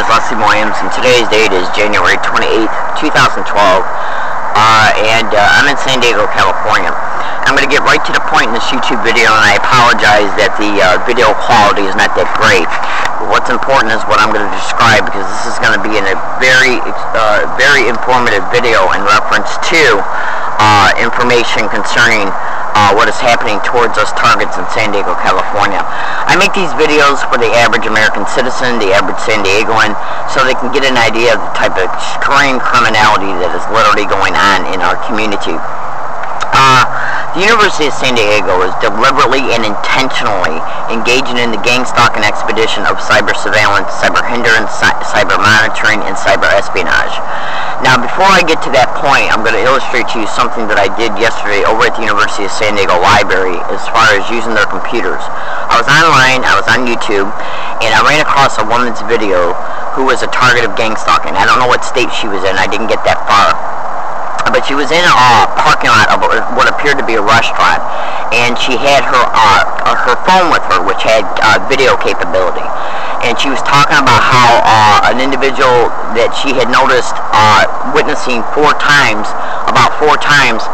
is Leslie Williams, and today's date is January 28th, 2012, and I'm in San Diego, California. I'm going to get right to the point in this YouTube video, and I apologize that the video quality is not that great. But what's important is what I'm going to describe, because this is going to be in a very informative video in reference to information concerning what is happening towards us targets in San Diego, California. I make these videos for the average American citizen, the average San Diegoan, so they can get an idea of the type of extreme criminality that is literally going on in our community. The University of San Diego is deliberately and intentionally engaging in the gang-stalking expedition of cyber surveillance, cyber hindrance, cyber monitoring, and cyber espionage. Now, before I get to that point, I'm going to illustrate to you something that I did yesterday over at the University of San Diego Library as far as using their computers. I was online, I was on YouTube, and I ran across a woman's video who was a target of gang-stalking. I don't know what state she was in, I didn't get that far. But she was in a parking lot of what appeared to be a restaurant, and she had her phone with her, which had video capability. And she was talking about how an individual that she had noticed witnessing about four times,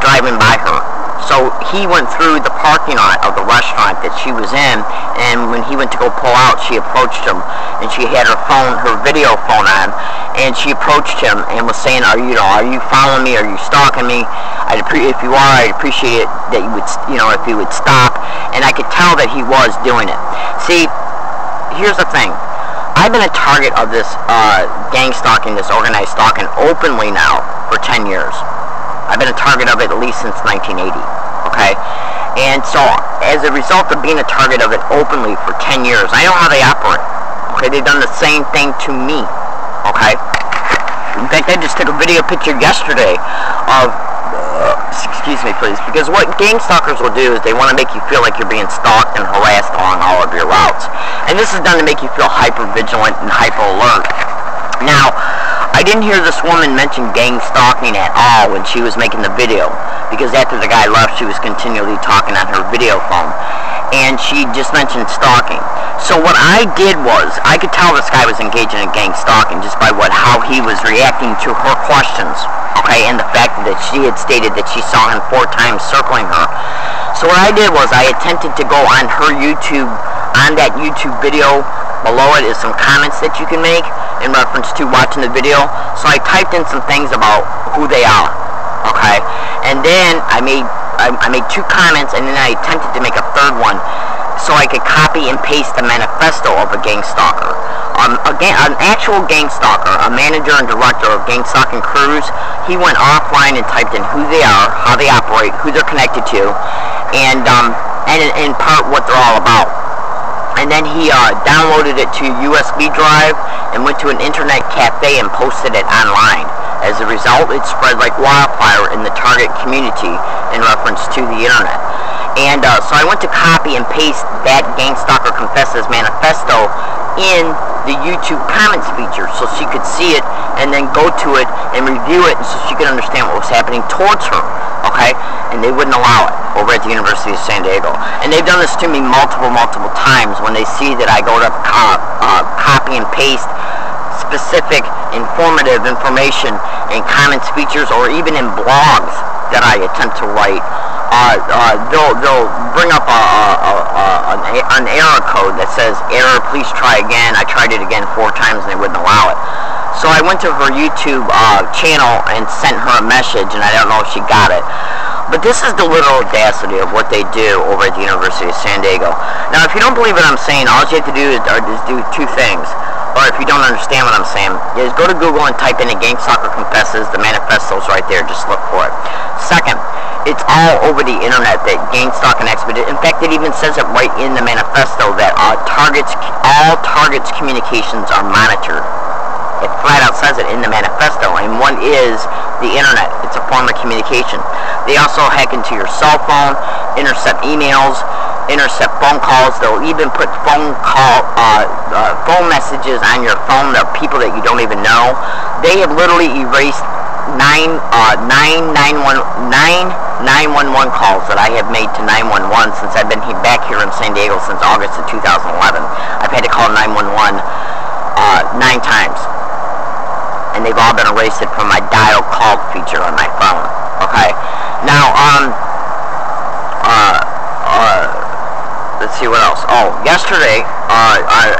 driving by her. So he went through the parking lot of the restaurant that she was in, and when he went to go pull out, she approached him, and she had her video phone on, and she approached him and was saying, are you following me? Are you stalking me? If you are, I'd appreciate it that you would, if you would stop. And I could tell that he was doing it. See, here's the thing. I've been a target of this gang stalking, this organized stalking, openly now for 10 years. I've been a target of it at least since 1980, okay? And so, as a result of being a target of it openly for 10 years, I know how they operate, okay? They've done the same thing to me, okay? In fact, I just took a video picture yesterday of, excuse me please, because what gang stalkers will do is they want to make you feel like you're being stalked and harassed along all of your routes. And this is done to make you feel hyper-vigilant and hyper-alert. Now, I didn't hear this woman mention gang stalking at all when she was making the video, because after the guy left, she was continually talking on her video phone, and she just mentioned stalking. So what I did was, I could tell this guy was engaging in gang stalking just by how he was reacting to her questions, okay, and the fact that she had stated that she saw him 4 times circling her. So what I did was, I attempted to go on her YouTube, on that YouTube video. Below it is some comments that you can make in reference to watching the video. So I typed in some things about who they are, okay? And then I made 2 comments, and then I attempted to make a 3rd one so I could copy and paste the manifesto of a gang stalker. An actual gang stalker, a manager and director of gang stalking crews, he went offline and typed in who they are, how they operate, who they're connected to, and in part what they're all about. And then he downloaded it to a USB drive and went to an internet cafe and posted it online. As a result, it spread like wildfire in the target community in reference to the internet. And so I went to copy and paste that Gang Stalker Confesses manifesto in the YouTube comments feature so she could see it and then go to it and review it so she could understand what was happening towards her, okay? And they wouldn't allow it over at the University of San Diego. And they've done this to me multiple times when they see that I go to copy and paste specific informative information in comments features or even in blogs that I attempt to write. They'll bring up an error code that says, error, please try again. I tried it again 4 times and they wouldn't allow it. So I went to her YouTube channel and sent her a message, and I don't know if she got it. But this is the literal audacity of what they do over at the University of San Diego. Now, if you don't believe what I'm saying, all you have to do is do 2 things. Or if you don't understand what I'm saying, is go to Google and type in Gang Stalker Confesses. The manifesto's right there. Just look for it. Second, it's all over the internet that gang stalking expedition. In fact, it even says it right in the manifesto that all targets' communications are monitored. It flat out says it in the manifesto, and one is the internet. It's a form of communication. They also hack into your cell phone, intercept emails, intercept phone calls. They'll even put phone messages on your phone of people that you don't even know. They have literally erased 911 calls that I have made to 911 since I've been back here in San Diego since August of 2011. I've had to call 911 9 times. And they've all been erased from my dial called feature on my phone. Okay. Now, let's see what else. Oh, yesterday,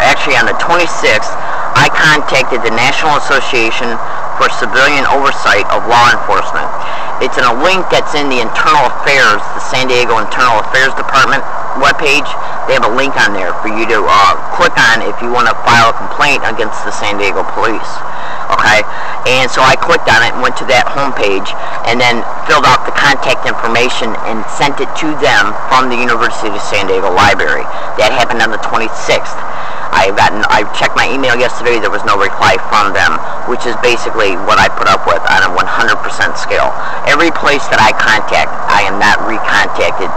actually on the 26th, I contacted the National Association for Civilian Oversight of Law Enforcement. It's in a link that's in the Internal Affairs, the San Diego Internal Affairs Department webpage. They have a link on there for you to click on if you want to file a complaint against the San Diego police. Okay, and so I clicked on it and went to that homepage and then filled out the contact information and sent it to them from the University of San Diego Library. That happened on the 26th. I checked my email yesterday. There was no reply from them, which is basically what I put up with on a 100% scale. Every place that I contact, I am not recontacted.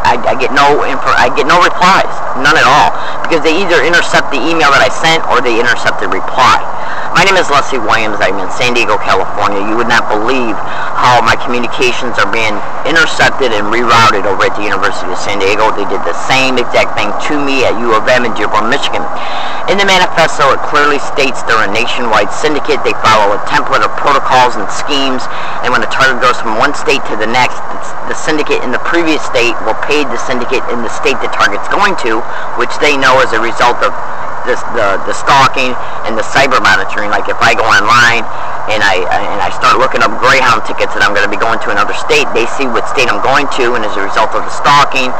I get no replies, none at all, because they either intercept the email that I sent or they intercept the reply. My name is Leslie Williams. I'm in San Diego, California. You would not believe how my communications are being intercepted and rerouted over at the University of San Diego. They did the same exact thing to me at U of M in Dearborn, Michigan. In the manifesto, it clearly states they're a nationwide syndicate. They follow a template of protocols and schemes, and when a target goes from one state to the next, the syndicate in the previous state will pay the syndicate in the state the target's going to, which they know as a result of the stalking and the cyber monitoring. Like if I go online and I start looking up Greyhound tickets and I'm going to be going to another state, they see what state I'm going to, and as a result of the stalking,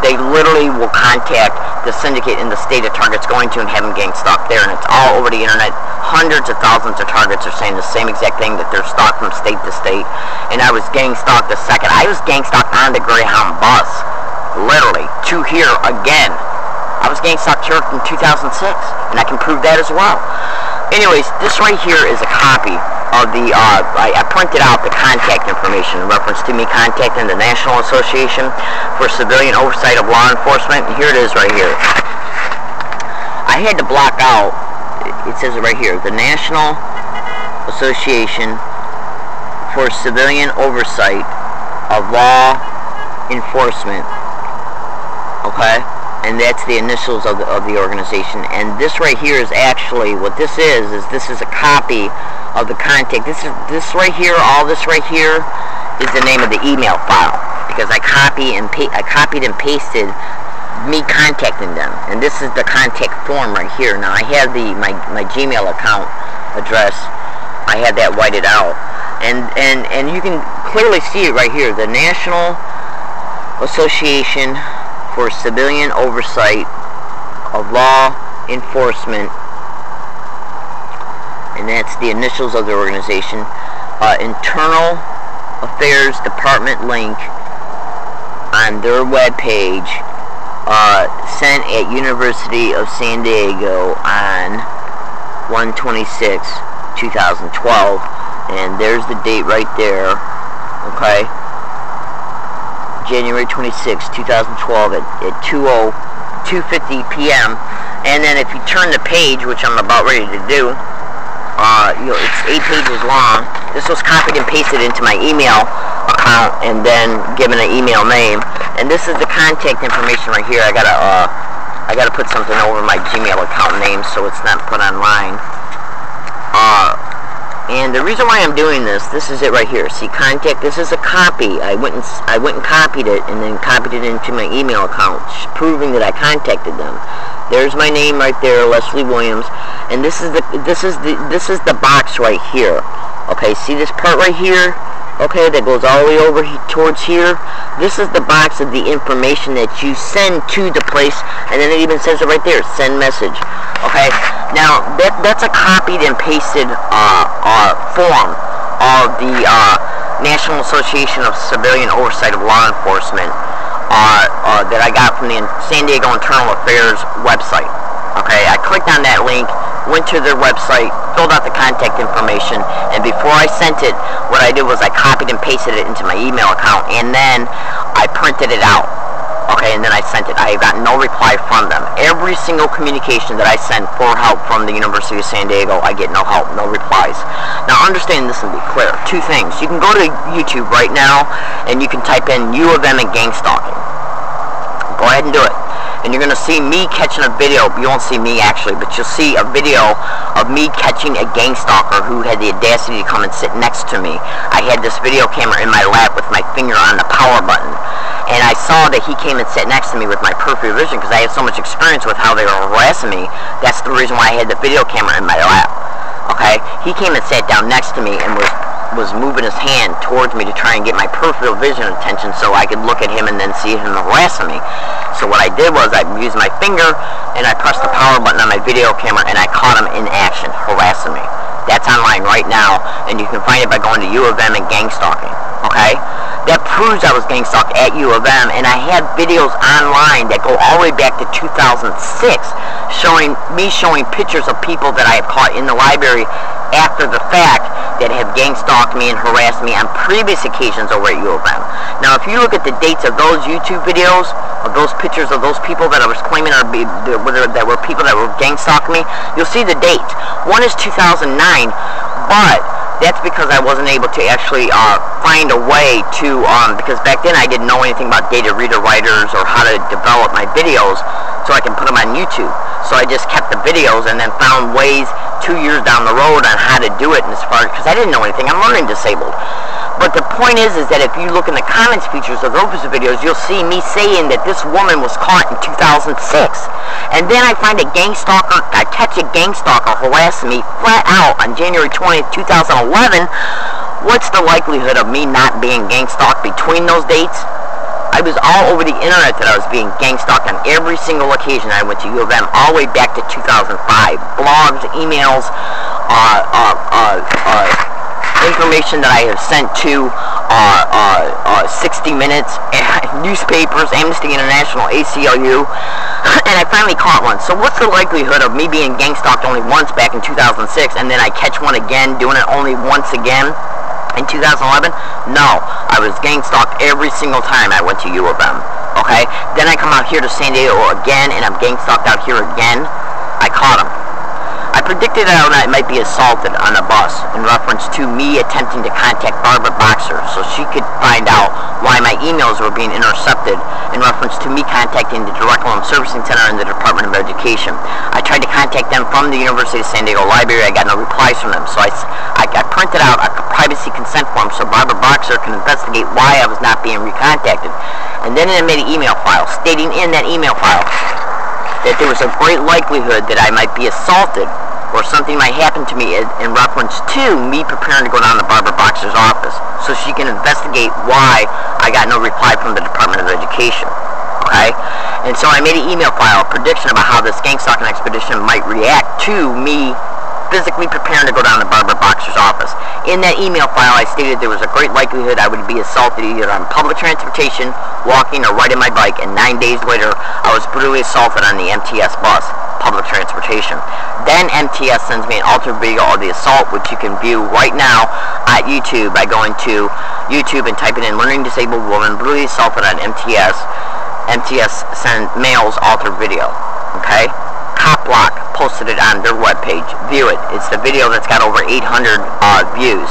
they literally will contact the syndicate in the state the target's going to and have them gang stalked there. And it's all over the internet. Hundreds of thousands of targets are saying the same exact thing, that they're stalked from state to state. And I was gang stalked the second. I was gang stalked on the Greyhound bus, literally, to here again. I was gang stalked here in 2006, and I can prove that as well. Anyways, this right here is a copy of the, I printed out the contact information in reference to me contacting the National Association for Civilian Oversight of Law Enforcement, and here it is right here. I had to block out, it says it right here, the National Association for Civilian Oversight of Law Enforcement, okay? And that's the initials of the organization. And this right here is actually, what this is a copy of the contact. This right here, all this right here, is the name of the email file, because I copied and pasted me contacting them. And this is the contact form right here. Now I have my Gmail account address. I had that whited out, and you can clearly see it right here. The National Association for Civilian Oversight of Law Enforcement, and that's the initials of the organization. Internal Affairs Department link on their webpage, sent at University of San Diego on 1/26/2012, and there's the date right there, okay? January 26, 2012 at 2:50 p.m. And then if you turn the page, which I'm about ready to do, it's 8 pages long. This was copied and pasted into my email account and then given an email name. And this is the contact information right here. I gotta put something over my Gmail account name so it's not put online. And the reason why I'm doing this is it right here. See, contact, this is a copy. I went and copied it and then copied it into my email account, proving that I contacted them. There's my name right there, Leslie Williams, and this is the box right here. Okay, see this part right here? Okay, that goes all the way over towards here. This is the box of the information that you send to the place, and then it even says it right there, send message. Okay, now that's a copied and pasted form of the National Association of Civilian Oversight of Law Enforcement that I got from the San Diego Internal Affairs website. Okay, I clicked on that link, went to their website, filled out the contact information, and before I sent it, what I did was I copied and pasted it into my email account, and then I printed it out. Okay, and then I sent it. I got no reply from them. Every single communication that I send for help from the University of San Diego, I get no help, no replies. Now understand this and be clear. Two things. You can go to YouTube right now, and you can type in U of M and gang stalking. Go ahead and do it. and you're going to see me catching a video. You won't see me actually, but you'll see a video of me catching a gang stalker who had the audacity to come and sit next to me. I had this video camera in my lap with my finger on the power button, and I saw that he came and sat next to me with my peripheral vision because I have so much experience with how they were harassing me. That's the reason why I had the video camera in my lap. Okay, he came and sat down next to me and was moving his hand towards me to try and get my peripheral vision attention so I could look at him and then see him harassing me. So what I did was I used my finger and I pressed the power button on my video camera and I caught him in action, harassing me. That's online right now, and you can find it by going to U of M and gang stalking. Okay? That proves I was gang stalked at U of M, and I have videos online that go all the way back to 2006 showing pictures of people that I have caught in the library after the fact that have gang stalked me and harassed me on previous occasions over at U of M. Now, if you look at the dates of those YouTube videos, of those pictures of those people that I was claiming that were people that were gang stalking me, you'll see the date. One is 2009, but that's because I wasn't able to actually find a way to, because back then I didn't know anything about data reader writers or how to develop my videos so I can put them on YouTube. So I just kept the videos and then found ways 2 years down the road on how to do it, and as far because I didn't know anything. I'm learning disabled. But the point is that if you look in the comments features of those videos, you'll see me saying that this woman was caught in 2006. And then I find a gang stalker, I catch a gang stalker harassing me flat out on January 20th, 2011. What's the likelihood of me not being gang stalked between those dates? I was all over the internet that I was being gang stalked on every single occasion I went to U of M, all the way back to 2005. Blogs, emails, information that I have sent to 60 Minutes, newspapers, Amnesty International, ACLU, and I finally caught one. So what's the likelihood of me being gang stalked only once back in 2006, and then I catch one again, doing it only once again in 2011? No, I was gang stalked every single time I went to U of M. Okay? Then I come out here to San Diego again, and I'm gang stalked out here again. I caught him. I predicted that I might be assaulted on a bus in reference to me attempting to contact Barbara Boxer so she could find out why my emails were being intercepted in reference to me contacting the Curriculum Servicing Center in the Department of Education. I tried to contact them from the University of San Diego Library. I got no replies from them. So I printed out a privacy consent form so Barbara Boxer can investigate why I was not being recontacted. And then I made an email file stating in that email file that there was a great likelihood that I might be assaulted or something might happen to me in reference to me preparing to go down to Barbara Boxer's office so she can investigate why I got no reply from the Department of Education. Okay? And so I made an email file, a prediction about how this gang stalking expedition might react to me physically preparing to go down to Barbara Boxer's office. In that email file, I stated there was a great likelihood I would be assaulted either on public transportation, walking, or riding my bike, and 9 days later, I was brutally assaulted on the MTS bus, public transportation. Then MTS sends me an altered video of the assault, which you can view right now at YouTube by going to YouTube and typing in "Learning Disabled Woman Brutally Assaulted on MTS." MTS mails altered video. Okay? Copblock posted it on their webpage. View it. It's the video that's got over 800 views.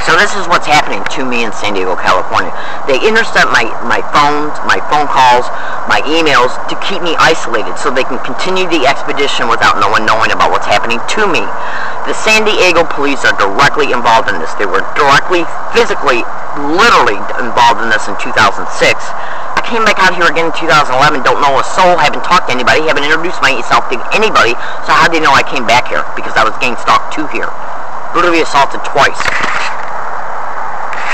So this is what's happening to me in San Diego, California. They intercept my phones, my phone calls, my emails to keep me isolated so they can continue the expedition without no one knowing about what's happening to me. The San Diego police are directly involved in this. They were directly, physically, literally involved in this in 2006. I came back out here again in 2011, don't know a soul, haven't talked to anybody, haven't introduced myself to anybody, so how do they know I came back here? Because I was gang stalked too here. Brutally assaulted twice.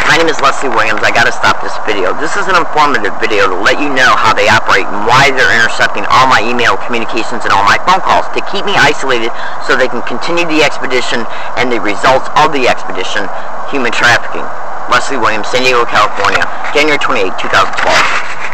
My name is Leslie Williams. I gotta stop this video. This is an informative video to let you know how they operate and why they're intercepting all my email communications and all my phone calls to keep me isolated so they can continue the expedition and the results of the expedition, human trafficking. Leslie Williams, San Diego, California, January 28, 2012.